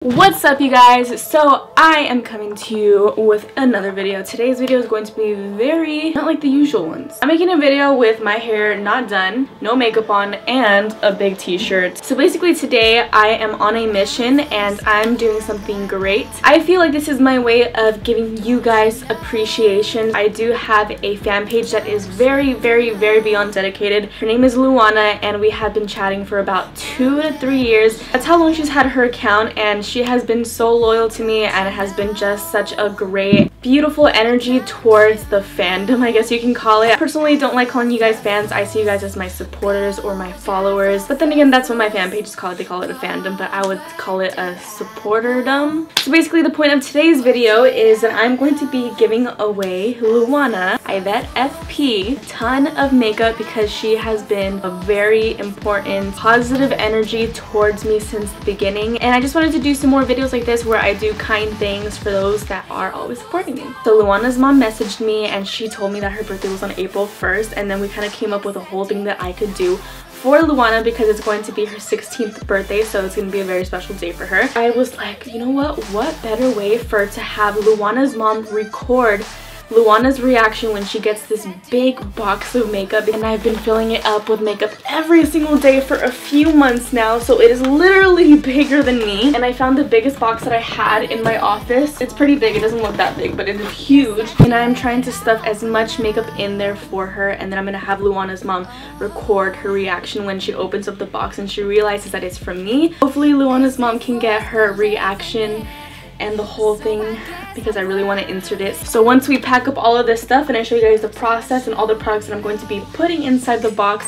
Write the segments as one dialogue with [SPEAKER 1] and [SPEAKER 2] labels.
[SPEAKER 1] What's up, you guys? So I am coming to you with another video. Today's video is going to be not like the usual ones. I'm making a video with my hair not done, no makeup on, and a big t-shirt. So basically today I am on a mission and I'm doing something great. I feel like this is my way of giving you guys appreciation. I do have a fan page that is very beyond dedicated. Her name is LUANA and we have been chatting for about 2 to 3 years. That's how long she's had her account, and she has been so loyal to me and it has been just such a great, beautiful energy towards the fandom, I guess you can call it. I personally don't like calling you guys fans. I see you guys as my supporters or my followers, but then again, that's what my fan pages call it. They call it a fandom, but I would call it a supporterdom. So basically the point of today's video is that I'm going to be giving away LUANA, Aidette FP, ton of makeup because she has been a very important positive energy towards me since the beginning, and I just wanted to do some more videos like this where I do kind things for those that are always supporting me. So LUANA's mom messaged me and she told me that her birthday was on April 1st, and then we kind of came up with a whole thing that I could do for LUANA because it's going to be her 16th birthday, so it's going to be a very special day for her. I was like, you know what better way for to have LUANA's mom record LUANA's reaction when she gets this big box of makeup, and I've been filling it up with makeup every single day for a few months now, so it is literally bigger than me. And I found the biggest box that I had in my office. It's pretty big, it doesn't look that big, but it is huge, and I'm trying to stuff as much makeup in there for her, and then I'm gonna have LUANA's mom record her reaction when she opens up the box and she realizes that it's from me. Hopefully LUANA's mom can get her reaction and the whole thing because I really want to insert it. So once we pack up all of this stuff and I show you guys the process and all the products that I'm going to be putting inside the box,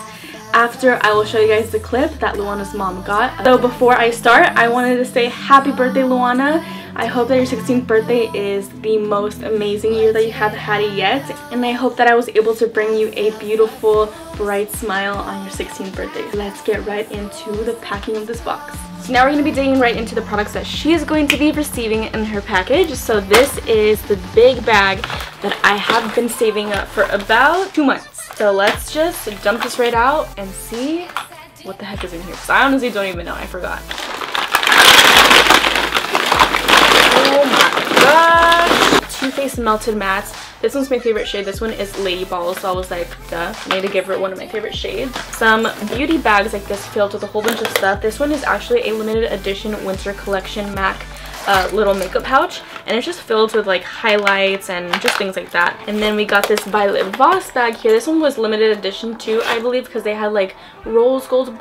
[SPEAKER 1] after I will show you guys the clip that LUANA's mom got. So before I start, I wanted to say happy birthday, LUANA. I hope that your 16th birthday is the most amazing year that you have had yet, and I hope that I was able to bring you a beautiful, bright smile on your 16th birthday. Let's get right into the packing of this box. So now we're going to be digging right into the products that she is going to be receiving in her package. So this is the big bag that I have been saving up for about 2 months. So let's just dump this right out and see what the heck is in here, because I honestly don't even know. I forgot. Oh my gosh! Too Faced Melted Mattes. This one's my favorite shade. This one is Lady Ball, so I was like, duh, I need to give her one of my favorite shades. Some beauty bags like this filled with a whole bunch of stuff. This one is actually a limited edition winter collection MAC little makeup pouch, and it's just filled with like highlights and just things like that. And then we got this Violet Voss bag here. This one was limited edition too, I believe, because they had like rose gold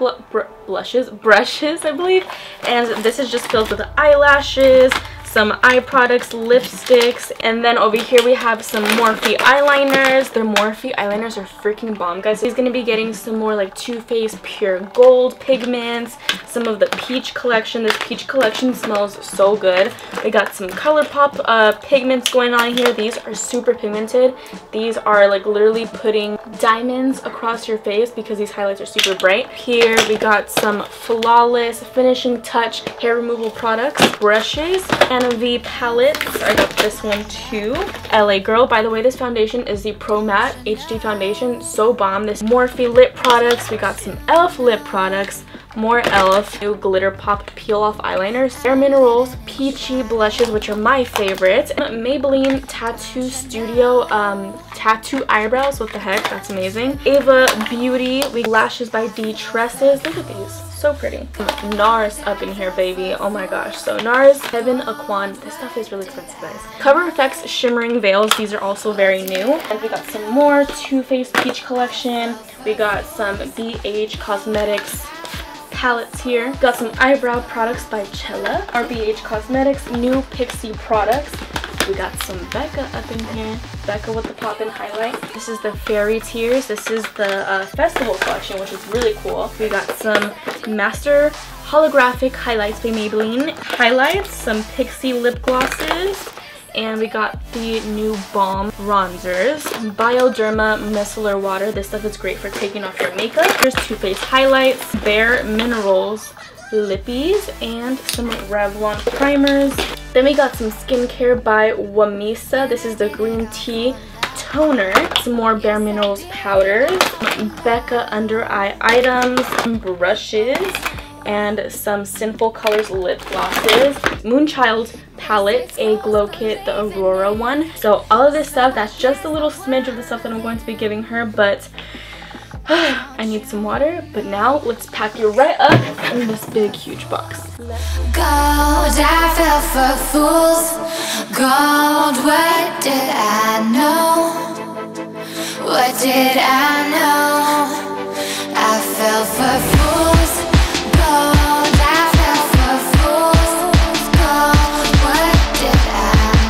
[SPEAKER 1] brushes, I believe. And this is just filled with eyelashes, some eye products, lipsticks, and then over here we have some Morphe eyeliners. Their Morphe eyeliners are freaking bomb, guys. He's gonna be getting some more like Too Faced Pure Gold pigments, some of the Peach collection. This Peach collection smells so good. We got some ColourPop pigments going on here. These are super pigmented. These are like literally putting diamonds across your face because these highlights are super bright. Here we got some Flawless Finishing Touch hair removal products, brushes, and V palettes. I got this one too. LA Girl. By the way, this foundation is the Pro Matte HD foundation. So bomb. This Morphe lip products. We got some e.l.f. lip products. More e.l.f. New Glitter Pop Peel Off eyeliners. Bare Minerals Peachy blushes, which are my favorites. And Maybelline Tattoo Studio tattoo eyebrows. What the heck? That's amazing. Ava Beauty. We lashes by D Tresses. Look at these. So pretty. NARS up in here, baby. Oh my gosh. So NARS Heaven Aquan. This stuff is really expensive, guys. Cover FX Shimmering Veils. These are also very new. And we got some more Too Faced Peach collection. We got some BH Cosmetics palettes here. Got some eyebrow products by Chella. Our BH Cosmetics new Pixie products. We got some Becca up in here. Becca with the pop and highlight. This is the Fairy Tears. This is the Festival collection, which is really cool. We got some Master Holographic Highlights by Maybelline. Highlights, some Pixie lip glosses, and we got the new Balm bronzers. Bioderma Micellar Water. This stuff is great for taking off your makeup. Here's Too Faced highlights, Bare Minerals lippies, and some Revlon primers. Then we got some skincare by Wamisa. This is the green tea toner, some more Bare Minerals powders, Becca under eye items, brushes, and some Sinful Colors lip glosses, Moonchild palette, a glow kit, the Aurora one. So all of this stuff, that's just a little smidge of the stuff that I'm going to be giving her, but I need some water. But now let's pack you right up in this big huge box.
[SPEAKER 2] Gold, I fell for fools. Gold, what did I know? What did I know? I fell for fools. Gold, I fell for fools. Gold, what did I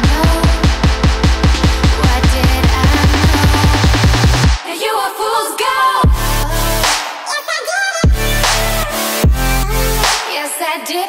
[SPEAKER 2] know? What did I know? And you were fool's gold. Yes, I did.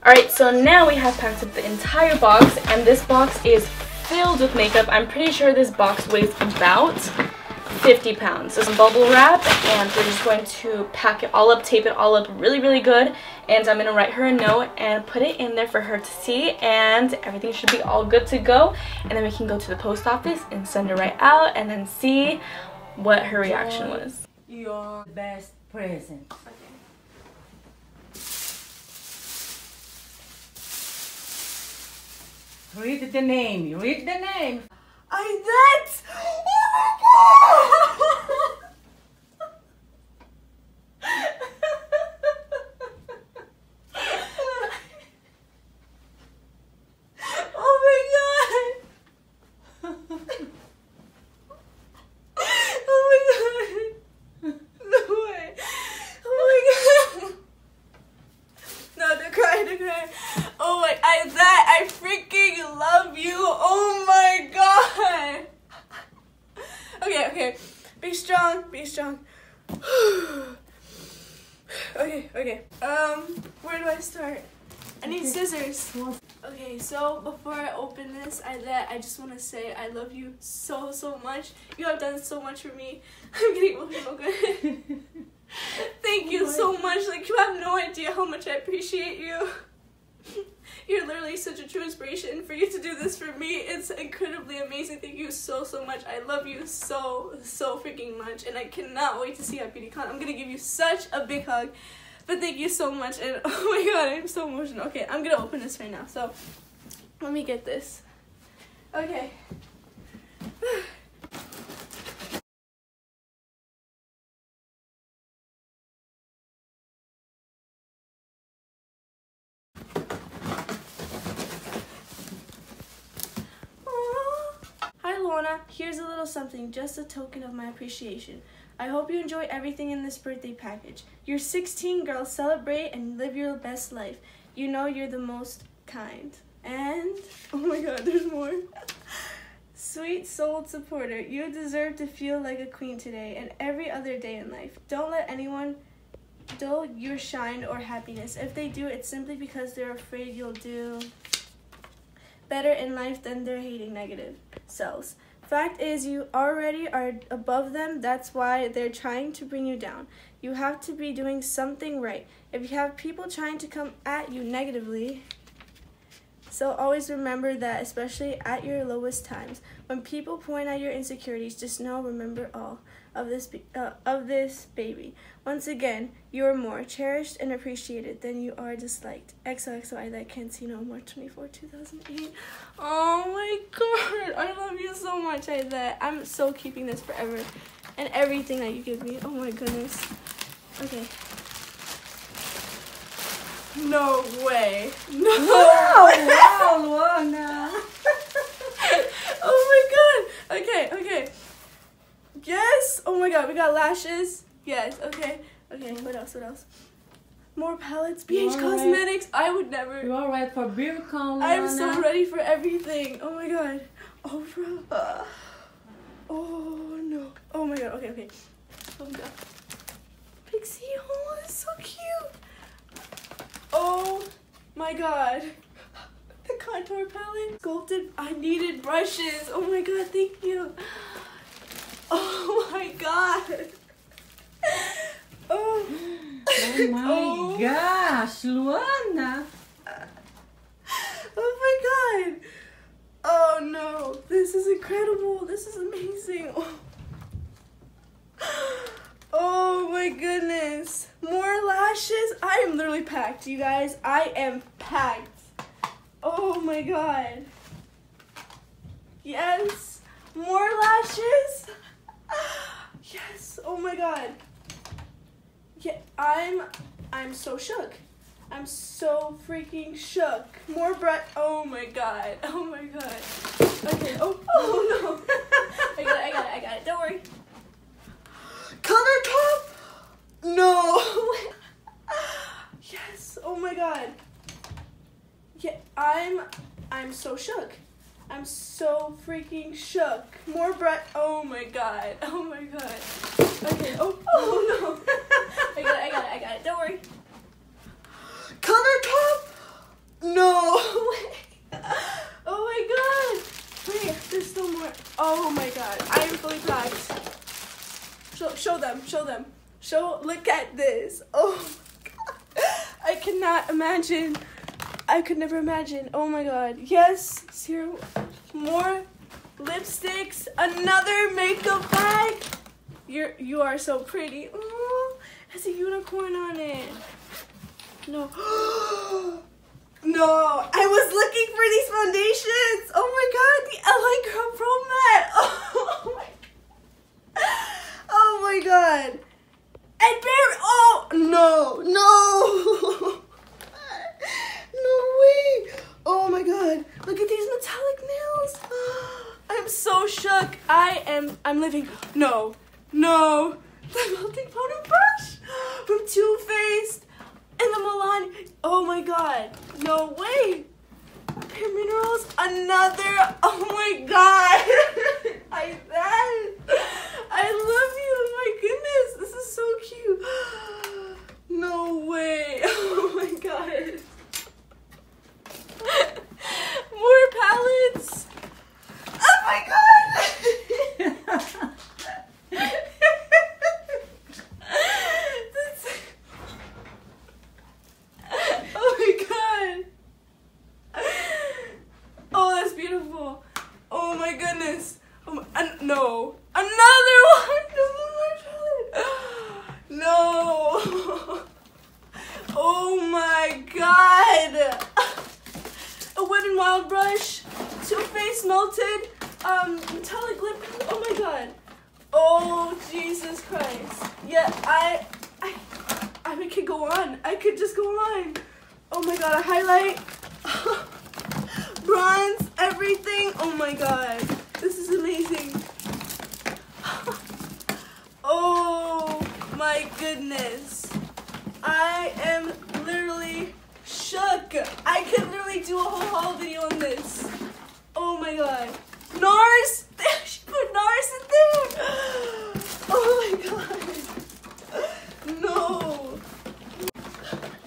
[SPEAKER 1] Alright, so now we have packed up the entire box, and this box is filled with makeup. I'm pretty sure this box weighs about 50 pounds. So some bubble wrap, and we're just going to pack it all up, tape it all up really, really good. And I'm going to write her a note and put it in there for her to see, and everything should be all good to go. And then we can go to the post office and send her right out and then see what her reaction was.
[SPEAKER 3] Your best present.
[SPEAKER 1] Okay.
[SPEAKER 3] Read the name. Read the name.
[SPEAKER 1] Aidette! Oh my god! Oh my god! Oh my god! No way! Oh my god! No, don't cry, don't cry. Oh my, Aidette, I freaking love you. Oh my god. Okay, okay. Be strong, be strong. Okay, okay. Where do I start? I need scissors. Okay, so before I open this, Aidette, I just want to say I love you so, so much. You have done so much for me. I'm getting emotional. Good. Thank you so much. Like, you have no idea how much I appreciate you. You're literally such a true inspiration. For you to do this for me, it's incredibly amazing. Thank you so, so much. I love you so, so freaking much, and I cannot wait to see you at BeautyCon. I'm gonna give you such a big hug, but thank you so much, and oh my god, I'm so emotional. Okay, I'm gonna open this right now, so let me get this. Okay. Hi LUANA, here's a little something, just a token of my appreciation. I hope you enjoy everything in this birthday package. You're 16, girl, celebrate and live your best life. You know you're the most kind. And, oh my god, there's more. Sweet souled supporter, you deserve to feel like a queen today and every other day in life. Don't let anyone dull your shine or happiness. If they do, it's simply because they're afraid you'll do better in life than their hating negative selves. Fact is, you already are above them. That's why they're trying to bring you down. You have to be doing something right. If you have people trying to come at you negatively, so always remember that, especially at your lowest times. When people point out your insecurities, just know, remember all of this baby. Once again, you are more cherished and appreciated than you are disliked. XOXO Aidette Cancino, March 24, 2008. Oh my god, I love you so much, Aidette. I'm so keeping this forever. And everything that you give me. Oh my goodness. Okay. No way. No.
[SPEAKER 3] Wow, wow, LUANA.
[SPEAKER 1] Oh my god. Okay, okay. Yes. Oh my god, we got lashes. Yes, okay. Okay, what else, what else? More palettes. BH Cosmetics. I would never.
[SPEAKER 3] You all right for BeautyCon,
[SPEAKER 1] I'm so ready for everything. Oh my god. Oprah. Oh no. Oh my god, okay, okay. Oh my god. Pixie, oh, it's so cute. Oh my god. The contour palette. Sculpted. I needed brushes. Oh my god, thank you. Oh my god.
[SPEAKER 3] Oh my gosh, Luana.
[SPEAKER 1] Oh my god. Oh no. This is incredible. This is amazing. Oh my goodness. More lashes. I am literally packed, you guys. I am packed. Oh my god. Yes. More lashes. Yes. Oh my god. Yeah, I'm so shook. I'm so freaking shook. More breath. Oh my god. Oh my god. Okay. Oh no. I got it. Don't worry. Color top. No. Yes. Oh my god. Yeah, I'm so shook. I'm so freaking shook. More breath. Oh my god. Oh my god. Okay. Oh no. I got it. Don't worry. Color top. No. Oh my god. Wait, there's still more. Oh my god. I am fully packed. Show them. Look at this. Oh my god. I cannot imagine. I could never imagine. Oh my god. Yes. Zero. More lipsticks. Another makeup bag. You are so pretty. Oh, has a unicorn on it. No. No. I was looking for these foundations. Oh my god. The LA Girl Pro Matte. Oh my god. Oh my god. And Barry. Oh no. No way. Oh my god. Look at these metallic nails. I'm so shook. I'm living. No. The melting powder brush from Too Faced and the Milan. Oh my god. No way. Bare Minerals. Another. Oh my god. I love you. Oh my goodness. This is so cute. No way. Oh my god. More palettes. Oh my god. Oh my god. Oh, that's beautiful. Oh my goodness. No. Another one. No. Oh my god. A Wet n Wild brush. Too Faced melted. Metallic lip. Oh my god. Oh Jesus Christ. Yeah, I could go on. I could just go on. Oh my god, a highlight. Bronze, everything. Oh my god. This is amazing. Oh my goodness. I am literally shook. I could literally do a whole haul video on this. Oh my god. NARS. She put NARS in there. Oh my god. No.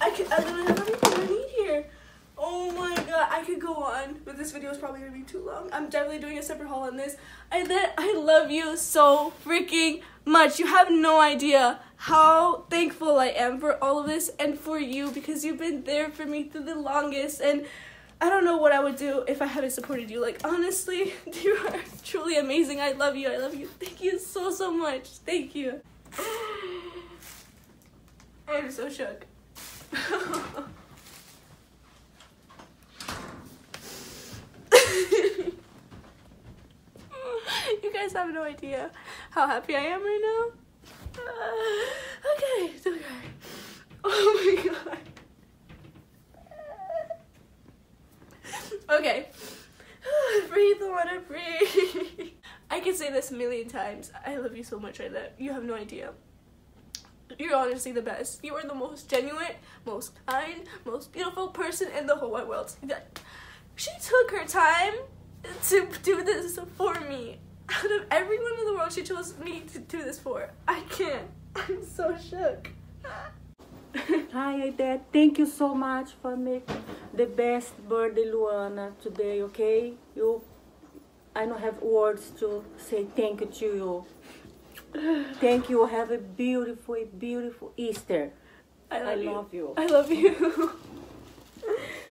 [SPEAKER 1] I literally have everything I need here. Oh my god. I could go on, but this video is probably gonna be too long. I'm definitely doing a separate haul on this. I love you so freaking much. You have no idea how thankful I am for all of this and for you, because you've been there for me through the longest, and I don't know what I would do if I hadn't supported you. Like, honestly, you are truly amazing. I love you. Thank you so much. Thank you. I'm so shook. You guys have no idea how happy I am right now. Okay, don't cry. Oh my god. Okay. Breathe, Luana, breathe. I can say this a million times. I love you so much, Aidette. You have no idea. You're honestly the best. You are the most genuine, most kind, most beautiful person in the whole wide world. She took her time to do this for me. Out of everyone in the world, she chose me to do this for. I can't. I'm so shook.
[SPEAKER 3] Hi, Aidette. Thank you so much for making the best birthday Luana today, okay? I don't have words to say thank you to you. Thank you. Have a beautiful Easter.
[SPEAKER 1] I
[SPEAKER 3] love you.
[SPEAKER 1] I love you.